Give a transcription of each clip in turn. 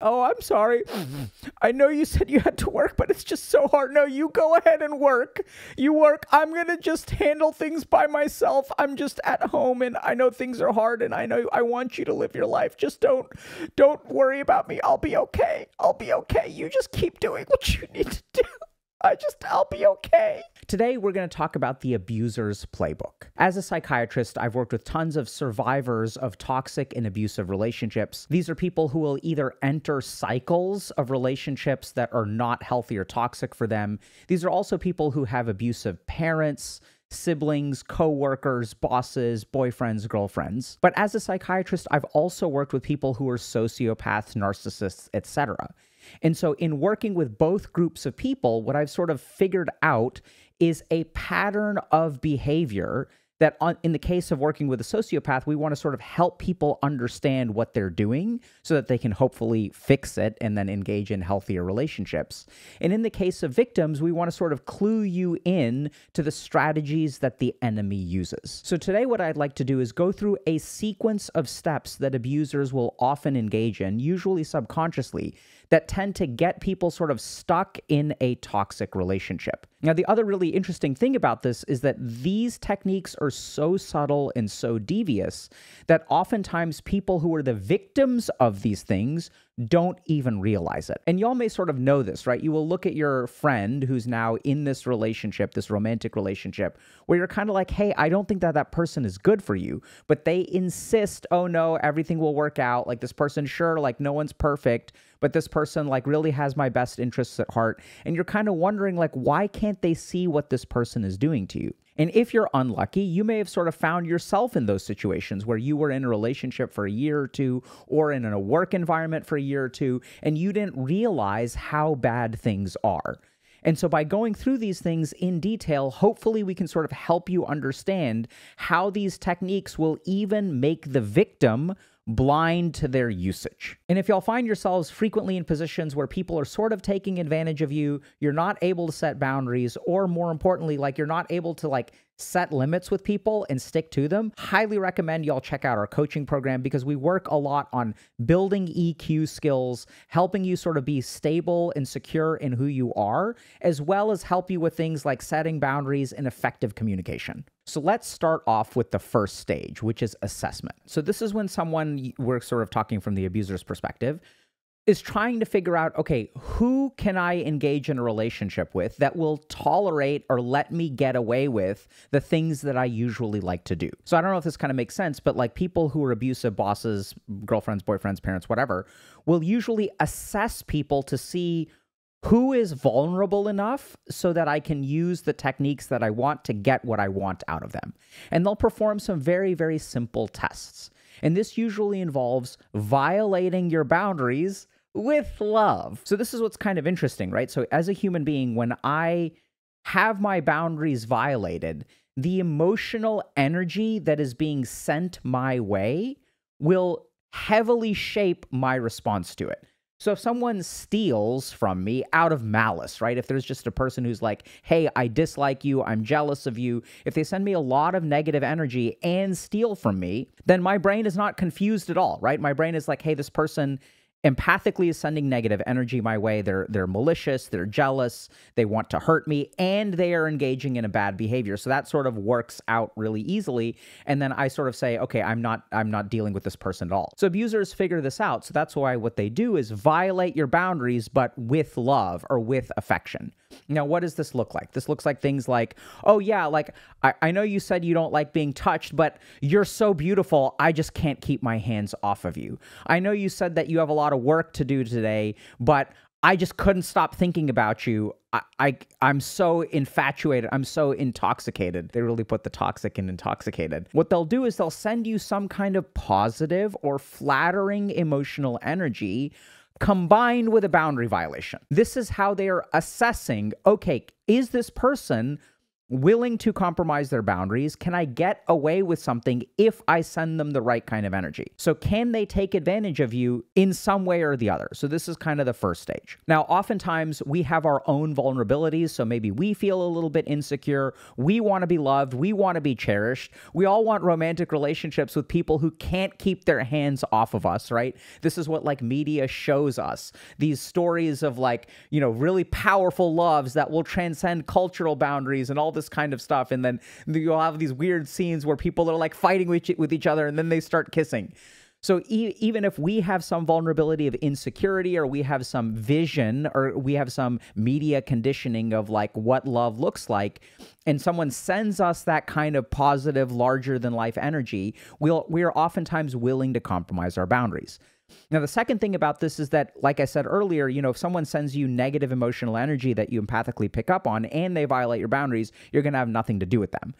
oh, I'm sorry. I know you said you had to work, but it's just so hard. No, you go ahead and work. You work. I'm going to just handle things by myself. I'm just at home and I know things are hard and I know I want you to live your life. Just don't worry about me. I'll be okay. I'll be okay. You just keep doing what you need to do. I'll be okay. Today, we're going to talk about the abuser's playbook. As a psychiatrist, I've worked with tons of survivors of toxic and abusive relationships. These are people who will either enter cycles of relationships that are not healthy or toxic for them. These are also people who have abusive parents, siblings, co-workers, bosses, boyfriends, girlfriends. But as a psychiatrist, I've also worked with people who are sociopaths, narcissists, etc. And so in working with both groups of people, what I've sort of figured out is a pattern of behavior that in the case of working with a sociopath, we want to sort of help people understand what they're doing so that they can hopefully fix it and then engage in healthier relationships. And in the case of victims, we want to sort of clue you in to the strategies that the enemy uses. So today what I'd like to do is go through a sequence of steps that abusers will often engage in, usually subconsciously, that tend to get people sort of stuck in a toxic relationship. Now, the other really interesting thing about this is that these techniques are so subtle and so devious that oftentimes people who are the victims of these things don't even realize it. And y'all may sort of know this, right? You will look at your friend who's now in this relationship, this romantic relationship, where you're kind of like, hey, I don't think that that person is good for you. But they insist, oh no, everything will work out. Like this person, sure, like no one's perfect, but this person like really has my best interests at heart. And you're kind of wondering like, why can't they see what this person is doing to you? And if you're unlucky, you may have sort of found yourself in those situations where you were in a relationship for a year or two, or in a work environment for a year or two, and you didn't realize how bad things are. And so by going through these things in detail, hopefully we can sort of help you understand how these techniques will even make the victim blind to their usage. And if y'all find yourselves frequently in positions where people are sort of taking advantage of you, you're not able to set boundaries, or more importantly, like you're not able to like set limits with people and stick to them, highly recommend y'all check out our coaching program because we work a lot on building EQ skills, helping you sort of be stable and secure in who you are, as well as help you with things like setting boundaries and effective communication. So let's start off with the first stage, which is assessment. So this is when someone, we're sort of talking from the abuser's perspective, is trying to figure out, okay, who can I engage in a relationship with that will tolerate or let me get away with the things that I usually like to do? So I don't know if this kind of makes sense, but like people who are abusive, bosses, girlfriends, boyfriends, parents, whatever, will usually assess people to see who is vulnerable enough so that I can use the techniques that I want to get what I want out of them. And they'll perform some very, very simple tests. And this usually involves violating your boundaries with love. So this is what's kind of interesting, right? So as a human being, when I have my boundaries violated, the emotional energy that is being sent my way will heavily shape my response to it. So if someone steals from me out of malice, right? If there's just a person who's like, hey, I dislike you, I'm jealous of you, if they send me a lot of negative energy and steal from me, then my brain is not confused at all, right? My brain is like, hey, this person empathically is sending negative energy my way. They're malicious, they're jealous, they want to hurt me, and they are engaging in a bad behavior. So that sort of works out really easily. And then I sort of say, okay, I'm not dealing with this person at all. So abusers figure this out. So that's why what they do is violate your boundaries, but with love or with affection. Now, what does this look like? This looks like things like, oh yeah, like I know you said you don't like being touched, but you're so beautiful, I just can't keep my hands off of you. I know you said that you have a lot of work to do today, but I just couldn't stop thinking about you. I'm so infatuated. I'm so intoxicated. They really put the toxic in intoxicated. What they'll do is they'll send you some kind of positive or flattering emotional energy combined with a boundary violation. This is how they are assessing, okay, is this person willing to compromise their boundaries? Can I get away with something if I send them the right kind of energy? So can they take advantage of you in some way or the other? So this is kind of the first stage. Now, oftentimes we have our own vulnerabilities. So maybe we feel a little bit insecure. We want to be loved. We want to be cherished. We all want romantic relationships with people who can't keep their hands off of us, right? This is what like media shows us. These stories of like, you know, really powerful loves that will transcend cultural boundaries and all this kind of stuff. And then you'll have these weird scenes where people are like fighting with each other and then they start kissing. So even if we have some vulnerability of insecurity, or we have some vision, or we have some media conditioning of like what love looks like, and someone sends us that kind of positive, larger than life energy, we are oftentimes willing to compromise our boundaries. Now, the second thing about this is that, like I said earlier, you know, if someone sends you negative emotional energy that you empathically pick up on and they violate your boundaries, you're going to have nothing to do with them.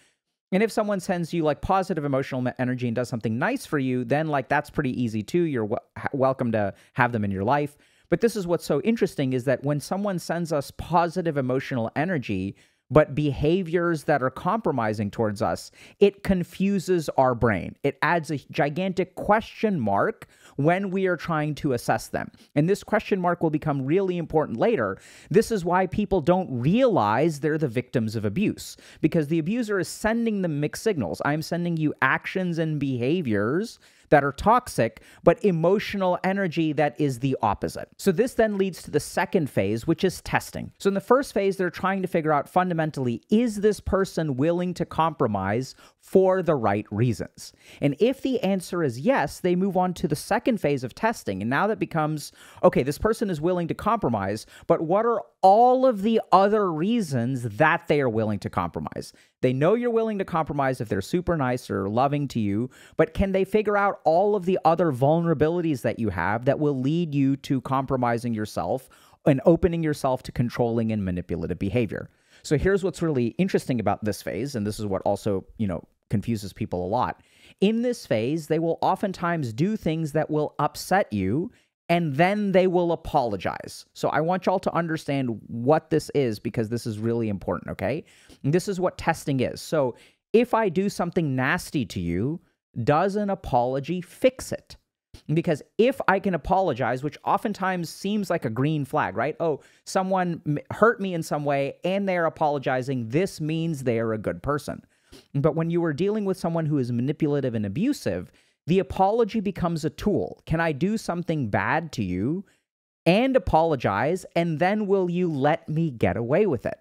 And if someone sends you like positive emotional energy and does something nice for you, then like that's pretty easy too. You're welcome to have them in your life. But this is what's so interesting, is that when someone sends us positive emotional energy, but behaviors that are compromising towards us, it confuses our brain. It adds a gigantic question mark when we are trying to assess them. And this question mark will become really important later. This is why people don't realize they're the victims of abuse, because the abuser is sending them mixed signals. I'm sending you actions and behaviors that are toxic, but emotional energy that is the opposite. So this then leads to the second phase, which is testing. So in the first phase, they're trying to figure out fundamentally, is this person willing to compromise for the right reasons? And if the answer is yes, they move on to the second phase of testing. And now that becomes, okay, this person is willing to compromise, but what are all of the other reasons that they are willing to compromise? They know you're willing to compromise if they're super nice or loving to you, but can they figure out all of the other vulnerabilities that you have that will lead you to compromising yourself and opening yourself to controlling and manipulative behavior? So here's what's really interesting about this phase, and this is what also, you know, confuses people a lot. In this phase, they will oftentimes do things that will upset you, and then they will apologize. So I want y'all to understand what this is, because this is really important, okay? And this is what testing is. So if I do something nasty to you, does an apology fix it? Because if I can apologize, which oftentimes seems like a green flag, right? Oh, someone hurt me in some way and they're apologizing, this means they are a good person. But when you are dealing with someone who is manipulative and abusive, the apology becomes a tool. Can I do something bad to you and apologize, and then will you let me get away with it?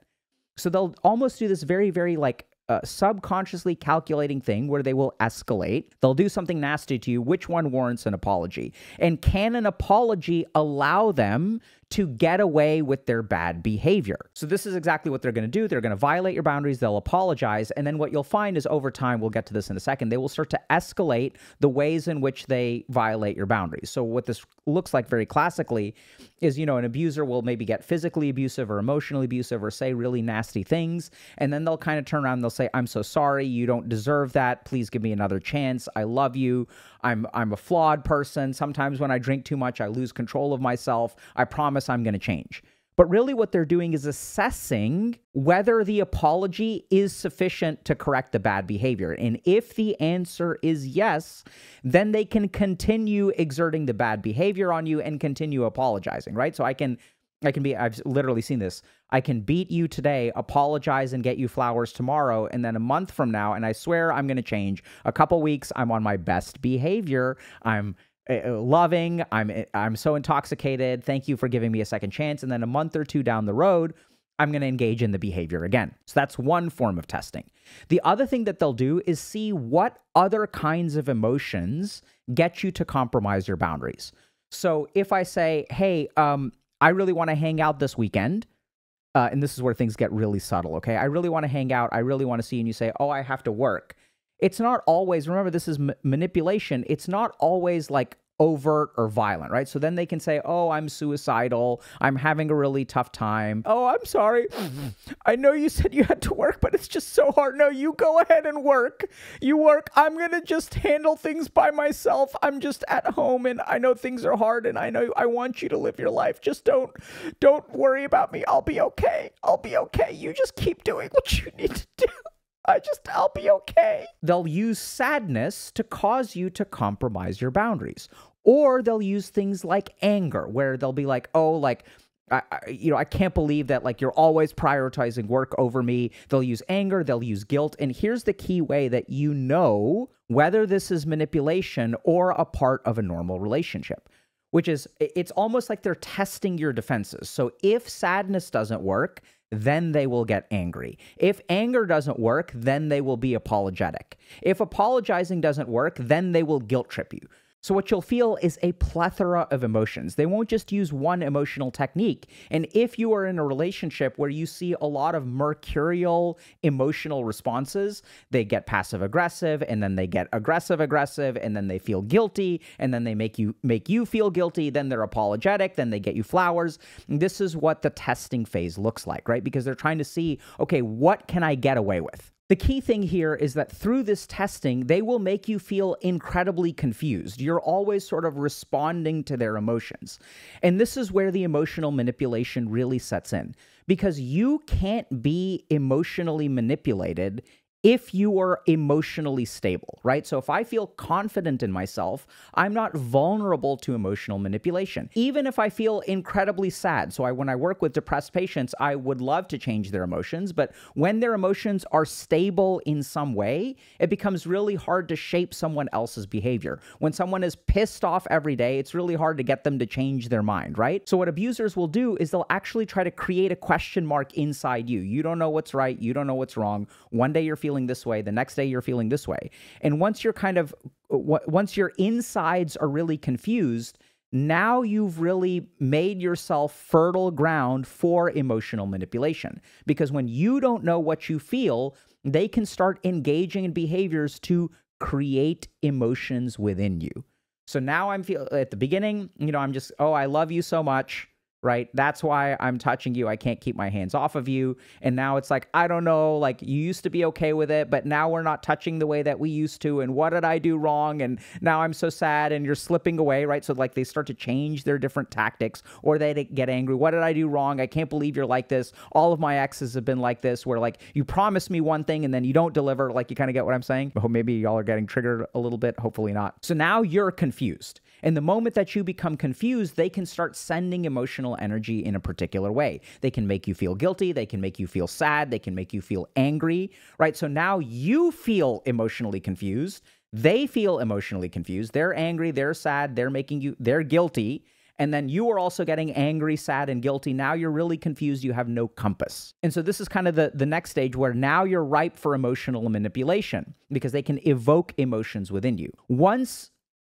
So they'll almost do this very, very like subconsciously calculating thing where they will escalate. They'll do something nasty to you. Which one warrants an apology? And can an apology allow them to get away with their bad behavior? So this is exactly what they're going to do. They're going to violate your boundaries. They'll apologize. And then what you'll find is over time, we'll get to this in a second, they will start to escalate the ways in which they violate your boundaries. So what this looks like very classically is, you know, an abuser will maybe get physically abusive or emotionally abusive or say really nasty things. And then they'll kind of turn around and they'll say, I'm so sorry. You don't deserve that. Please give me another chance. I love you. I'm a flawed person. Sometimes when I drink too much, I lose control of myself. I promise I'm going to change. But really what they're doing is assessing whether the apology is sufficient to correct the bad behavior. And if the answer is yes, then they can continue exerting the bad behavior on you and continue apologizing, right? So I've literally seen this. I can beat you today, apologize, and get you flowers tomorrow, and then a month from now, and I swear I'm going to change. A couple weeks, I'm on my best behavior. I'm loving. I'm so intoxicated. Thank you for giving me a second chance. And then a month or two down the road, I'm going to engage in the behavior again. So that's one form of testing. The other thing that they'll do is see what other kinds of emotions get you to compromise your boundaries. So if I say, hey, I really want to hang out this weekend, and this is where things get really subtle, okay? I really want to hang out. I really want to see, and you say, oh, I have to work. It's not always, remember, this is manipulation. It's not always like overt or violent, right? So then they can say, oh, I'm suicidal. I'm having a really tough time. Oh, I'm sorry. I know you said you had to work, but it's just so hard. No, you go ahead and work. You work. I'm going to just handle things by myself. I'm just at home and I know things are hard and I know I want you to live your life. Just don't worry about me. I'll be okay. I'll be okay. You just keep doing what you need to do. I'll be okay. They'll use sadness to cause you to compromise your boundaries. Or they'll use things like anger, where they'll be like, oh, like, I can't believe that, like, you're always prioritizing work over me. They'll use anger, they'll use guilt. And here's the key way that you know whether this is manipulation or a part of a normal relationship, which is it's almost like they're testing your defenses. So if sadness doesn't work, then they will get angry. If anger doesn't work, then they will be apologetic. If apologizing doesn't work, then they will guilt trip you. So what you'll feel is a plethora of emotions. They won't just use one emotional technique. And if you are in a relationship where you see a lot of mercurial emotional responses, they get passive aggressive, and then they get aggressive, and then they feel guilty, and then they make you feel guilty, then they're apologetic, then they get you flowers. And this is what the testing phase looks like, right? Because they're trying to see, okay, what can I get away with? The key thing here is that through this testing, they will make you feel incredibly confused. You're always sort of responding to their emotions. And this is where the emotional manipulation really sets in, because you can't be emotionally manipulated if you are emotionally stable, right? So if I feel confident in myself, I'm not vulnerable to emotional manipulation. Even if I feel incredibly sad. So when I work with depressed patients, I would love to change their emotions, but when their emotions are stable in some way, it becomes really hard to shape someone else's behavior. When someone is pissed off every day, it's really hard to get them to change their mind, right? So what abusers will do is they'll actually try to create a question mark inside you. You don't know what's right. You don't know what's wrong. One day you're feeling this way, the next day you're feeling this way. And once your insides are really confused, now you've really made yourself fertile ground for emotional manipulation. Because when you don't know what you feel, they can start engaging in behaviors to create emotions within you. So now at the beginning, I'm just, oh, I love you so much. Right? That's why I'm touching you. I can't keep my hands off of you. And now it's like, I don't know, like you used to be okay with it, but now we're not touching the way that we used to. And what did I do wrong? And now I'm so sad and you're slipping away, right? So like they start to change their different tactics, or they get angry. What did I do wrong? I can't believe you're like this. All of my exes have been like this, where like you promise me one thing and then you don't deliver. Like, you kind of get what I'm saying? Oh, maybe y'all are getting triggered a little bit. Hopefully not. So now you're confused. And the moment that you become confused, they can start sending emotional energy in a particular way. They can make you feel guilty. They can make you feel sad. They can make you feel angry, right? So now you feel emotionally confused. They feel emotionally confused. They're angry. They're sad. They're guilty. And then you are also getting angry, sad, and guilty. Now you're really confused. You have no compass. And so this is kind of the next stage, where now you're ripe for emotional manipulation, because they can evoke emotions within you. Once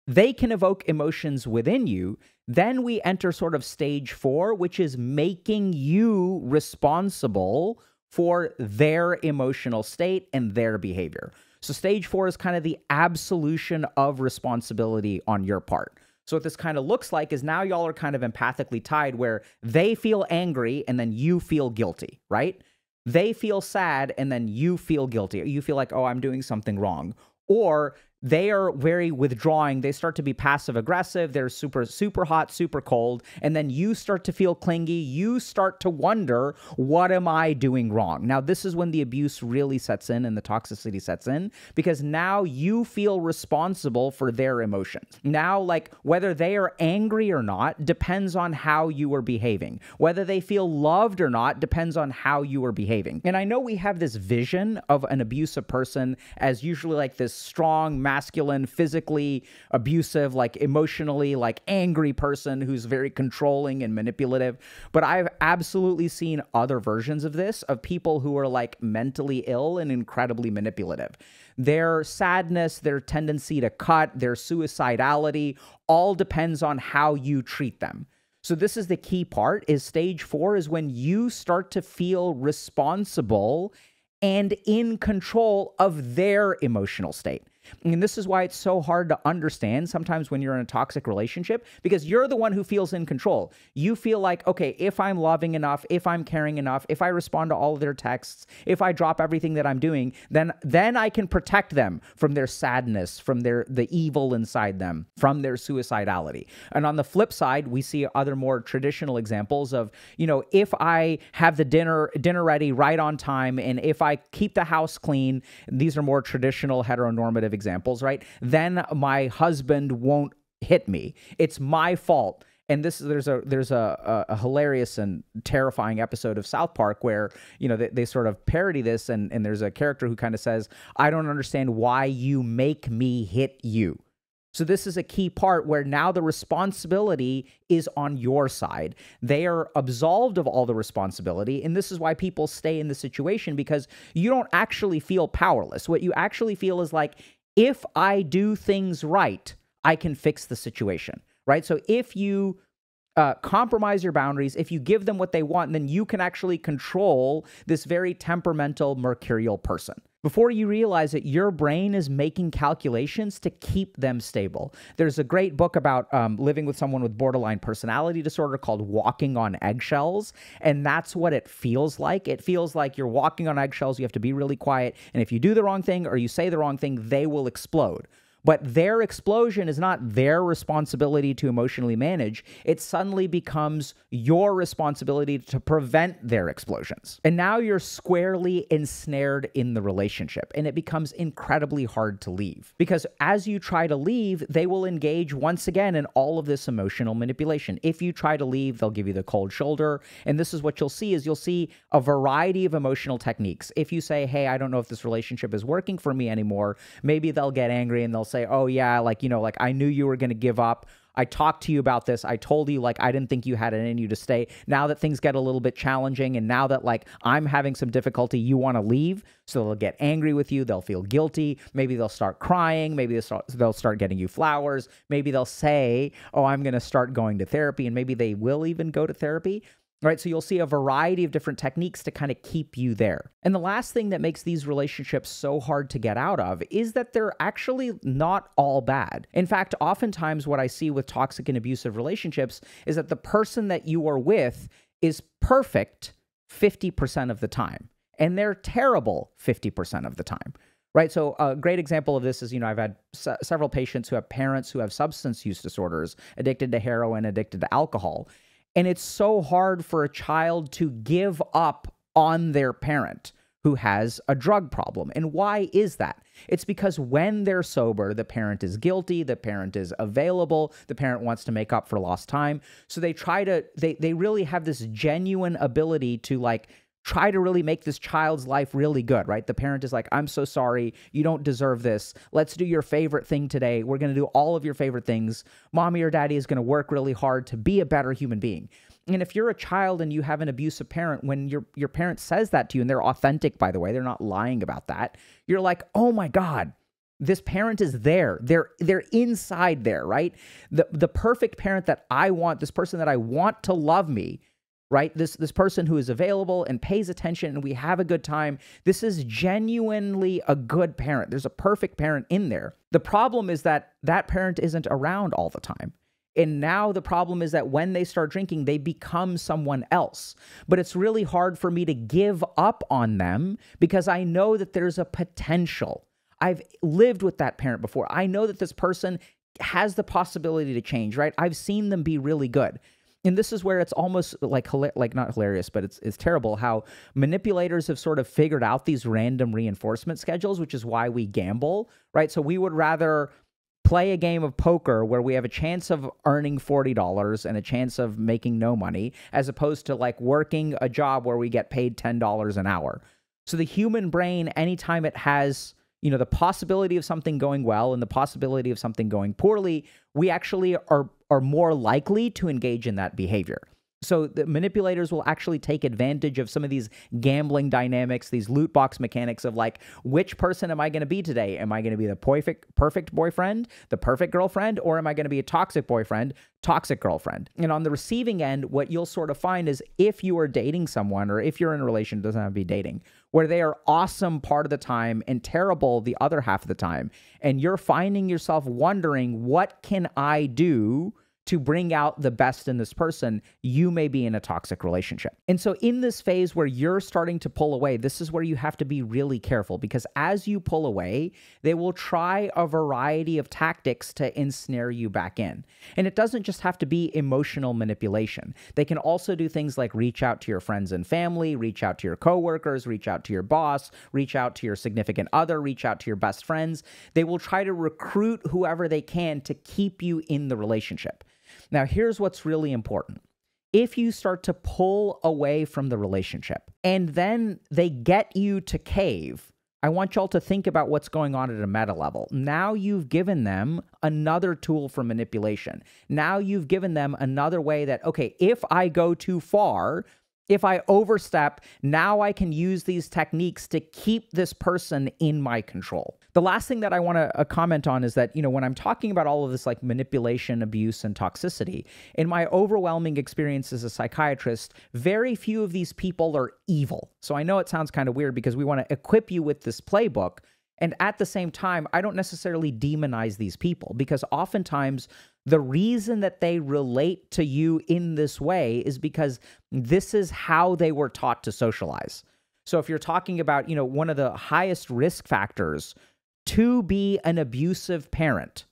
they can evoke emotions within you, then we enter sort of stage 4, which is making you responsible for their emotional state and their behavior. So stage 4 is kind of the absolution of responsibility on your part. So what this kind of looks like is now y'all are kind of empathically tied, where they feel angry and then you feel guilty, right? They feel sad and then you feel guilty. You feel like, oh, I'm doing something wrong. Or they are very withdrawing. They start to be passive aggressive. They're super, super hot, super cold. And then you start to feel clingy. You start to wonder, what am I doing wrong? Now, this is when the abuse really sets in and the toxicity sets in, because now you feel responsible for their emotions. Now, like, whether they are angry or not depends on how you are behaving. Whether they feel loved or not depends on how you are behaving. And I know we have this vision of an abusive person as usually like this strong, masculine, physically abusive, like emotionally, like angry person who's very controlling and manipulative. But I've absolutely seen other versions of this, of people who are like mentally ill and incredibly manipulative. Their sadness, their tendency to cut, their suicidality, all depends on how you treat them. So this is the key part, is stage 4 is when you start to feel responsible and in control of their emotional state. And this is why it's so hard to understand sometimes when you're in a toxic relationship, because you're the one who feels in control. You feel like, okay, if I'm loving enough, if I'm caring enough, if I respond to all of their texts, if I drop everything that I'm doing, then I can protect them from their sadness, from the evil inside them, from their suicidality. And on the flip side, we see other more traditional examples of, if I have the dinner ready right on time, and if I keep the house clean, these are more traditional heteronormative examples, right? Then my husband won't hit me. It's my fault. And there's a hilarious and terrifying episode of South Park where, they sort of parody this, and there's a character who kind of says, I don't understand why you make me hit you. So this is a key part where now the responsibility is on your side. They are absolved of all the responsibility, and this is why people stay in the situation, because you don't actually feel powerless. What you actually feel is like, if I do things right, I can fix the situation, right? So if you compromise your boundaries, if you give them what they want, then you can actually control this very temperamental, mercurial person. Before you realize it, your brain is making calculations to keep them stable. There's a great book about living with someone with borderline personality disorder called Walking on Eggshells, and that's what it feels like. It feels like you're walking on eggshells. You have to be really quiet, and if you do the wrong thing or you say the wrong thing, they will explode. But their explosion is not their responsibility to emotionally manage. It suddenly becomes your responsibility to prevent their explosions. And now you're squarely ensnared in the relationship, and it becomes incredibly hard to leave. Because as you try to leave, they will engage once again in all of this emotional manipulation. If you try to leave, they'll give you the cold shoulder. And this is what you'll see, is you'll see a variety of emotional techniques. If you say, hey, I don't know if this relationship is working for me anymore, maybe they'll get angry and they'll say, oh yeah, I knew you were going to give up. I talked to you about this. I told you, I didn't think you had it in you to stay. Now that things get a little bit challenging, and now that I'm having some difficulty, you want to leave. So they'll get angry with you. They'll feel guilty. Maybe they'll start crying. Maybe they'll start getting you flowers. Maybe they'll say, oh, I'm going to start going to therapy. And maybe they will even go to therapy. Right, so you'll see a variety of different techniques to kind of keep you there. And the last thing that makes these relationships so hard to get out of is that they're actually not all bad. In fact, oftentimes what I see with toxic and abusive relationships is that the person that you are with is perfect 50% of the time, and they're terrible 50% of the time. Right, so a great example of this is, I've had several patients who have parents who have substance use disorders, addicted to heroin, addicted to alcohol. And it's so hard for a child to give up on their parent who has a drug problem. And why is that? It's because when they're sober, the parent is guilty, the parent is available, the parent wants to make up for lost time. So they really have this genuine ability to try to really make this child's life really good, right? The parent is like, I'm so sorry, you don't deserve this. Let's do your favorite thing today. We're going to do all of your favorite things. Mommy or daddy is going to work really hard to be a better human being. And if you're a child and you have an abusive parent, when your parent says that to you, and they're authentic, by the way, they're not lying about that, you're like, oh my God, this parent is there. They're inside there, right? The perfect parent that I want, this person that I want to love me, right? This person who is available and pays attention and we have a good time. This is genuinely a good parent. There's a perfect parent in there. The problem is that that parent isn't around all the time. And now the problem is that when they start drinking, they become someone else. But it's really hard for me to give up on them because I know that there's a potential. I've lived with that parent before. I know that this person has the possibility to change, right? I've seen them be really good. And this is where it's almost like not hilarious, but it's terrible how manipulators have sort of figured out these random reinforcement schedules, which is why we gamble, right? So we would rather play a game of poker where we have a chance of earning $40 and a chance of making no money, as opposed to working a job where we get paid $10 an hour. So the human brain, anytime it has the possibility of something going well and the possibility of something going poorly, we actually are more likely to engage in that behavior. So the manipulators will actually take advantage of some of these gambling dynamics, these loot box mechanics of like, which person am I going to be today? Am I going to be the perfect boyfriend, the perfect girlfriend, or am I going to be a toxic boyfriend, toxic girlfriend? And on the receiving end, what you'll sort of find is if you are dating someone, or if you're in a relation, it doesn't have to be dating, where they are awesome part of the time and terrible the other half of the time, and you're finding yourself wondering, what can I do to bring out the best in this person, you may be in a toxic relationship. And so in this phase where you're starting to pull away, this is where you have to be really careful, because as you pull away, they will try a variety of tactics to ensnare you back in. And it doesn't just have to be emotional manipulation. They can also do things like reach out to your friends and family, reach out to your coworkers, reach out to your boss, reach out to your significant other, reach out to your best friends. They will try to recruit whoever they can to keep you in the relationship. Now, here's what's really important. If you start to pull away from the relationship and then they get you to cave, I want y'all to think about what's going on at a meta level. Now you've given them another tool for manipulation. Now you've given them another way that, okay, if I go too far, if I overstep, now I can use these techniques to keep this person in my control. The last thing that I want to comment on is that, when I'm talking about all of this like manipulation, abuse, and toxicity, in my overwhelming experience as a psychiatrist, very few of these people are evil. So I know it sounds kind of weird because we want to equip you with this playbook. And at the same time, I don't necessarily demonize these people, because oftentimes the reason that they relate to you in this way is because this is how they were taught to socialize. So if you're talking about, one of the highest risk factors to be an abusive parent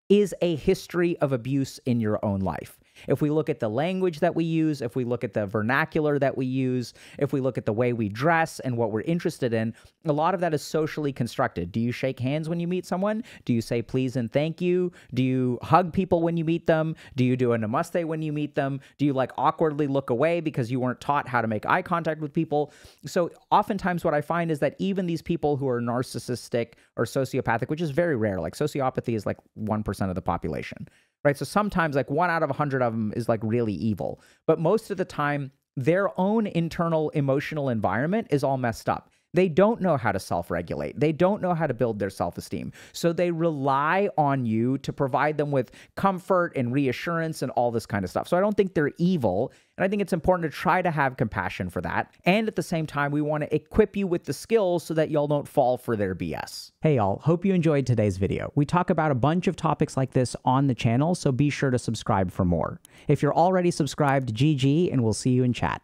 is a history of abuse in your own life. If we look at the language that we use, if we look at the vernacular that we use, if we look at the way we dress and what we're interested in, a lot of that is socially constructed. Do you shake hands when you meet someone? Do you say please and thank you? Do you hug people when you meet them? Do you do a namaste when you meet them? Do you like awkwardly look away because you weren't taught how to make eye contact with people? So oftentimes what I find is that even these people who are narcissistic or sociopathic, which is very rare, like sociopathy is like 1% of the population, right? So sometimes like 1 out of 100 of them is like really evil. But most of the time, their own internal emotional environment is all messed up. They don't know how to self-regulate. They don't know how to build their self-esteem. So they rely on you to provide them with comfort and reassurance and all this kind of stuff. So I don't think they're evil. And I think it's important to try to have compassion for that. And at the same time, we want to equip you with the skills so that y'all don't fall for their BS. Hey y'all, hope you enjoyed today's video. We talk about a bunch of topics like this on the channel, so be sure to subscribe for more. If you're already subscribed, GG, and we'll see you in chat.